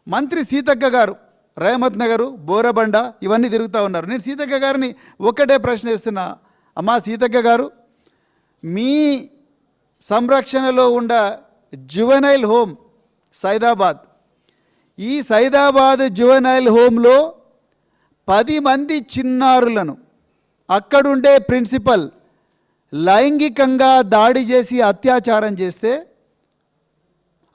మంత్రి సీతక్క గారు రహమత్ నగరు, బోరబండ ఇవన్నీ తిరుగుతూ ఉన్నారు. నేను సీతక్క గారిని ఒక్కటే ప్రశ్న వేస్తున్నా, అమ్మా సీతక్క గారు, మీ సంరక్షణలో ఉన్న జువెనైల్ హోమ్ సైదాబాద్, ఈ సైదాబాద్ జువెనైల్ హోమ్లో 10 మంది చిన్నారులను అక్కడుండే ప్రిన్సిపల్ లైంగికంగా దాడి చేసి అత్యాచారం చేస్తే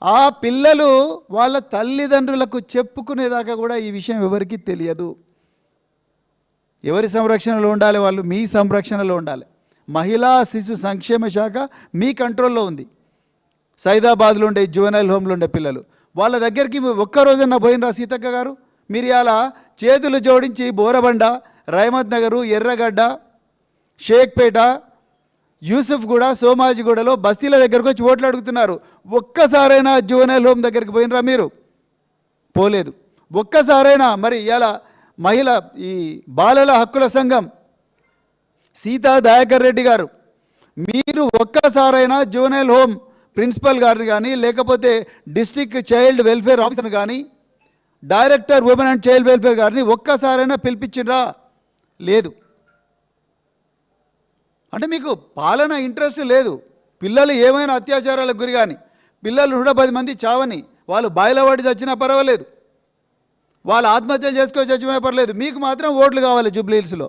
ఆ పిల్లలు వాళ్ళ తల్లిదండ్రులకు చెప్పుకునేదాకా కూడా ఈ విషయం ఎవరికీ తెలియదు. ఎవరి సంరక్షణలో ఉండాలి? వాళ్ళు మీ సంరక్షణలో ఉండాలి. మహిళా శిశు సంక్షేమ శాఖ మీ కంట్రోల్లో ఉంది. సైదాబాద్లో ఉండే జువెనైల్ హోమ్లో ఉండే పిల్లలు వాళ్ళ దగ్గరికి ఒక్కరోజన్నా పోయినరా సీతక్క గారు? మీరు ఇలా చేతులు జోడించి బోరబండ, రహమత్ నగరు, ఎర్రగడ్డ, షేక్పేట, యూసుఫ్గూడ, సోమాజిగూడలో బస్తీల దగ్గరకు వచ్చి ఓట్లు అడుగుతున్నారు. ఒక్కసారైనా జువెనైల్ హోమ్ దగ్గరికి పోయినరా మీరు? పోలేదు. ఒక్కసారైనా మరి ఇలా ఈ బాలల హక్కుల సంఘం సీతా దయాకర్ రెడ్డి గారు, మీరు ఒక్కసారైనా జువెనైల్ హోమ్ ప్రిన్సిపల్ గారిని కానీ, లేకపోతే డిస్ట్రిక్ట్ చైల్డ్ వెల్ఫేర్ ఆఫీసర్ని కానీ, director women and child welfare గారిని ఒక్కసారైనా పిలిపించినరా? లేదు. అంటే మీకు పాలన ఇంట్రెస్ట్ లేదు. పిల్లలు ఏమైనా అత్యాచారాలకు గురి కానీ, పిల్లలు 110 మంది చావని, వాళ్ళు బాయిలవాడి చచ్చినా పర్వాలేదు, వాళ్ళు ఆత్మహత్యలు చేసుకొని చచ్చిపోయినా పర్లేదు, మీకు మాత్రం ఓట్లు కావాలి జూబ్లీ హిల్స్లో.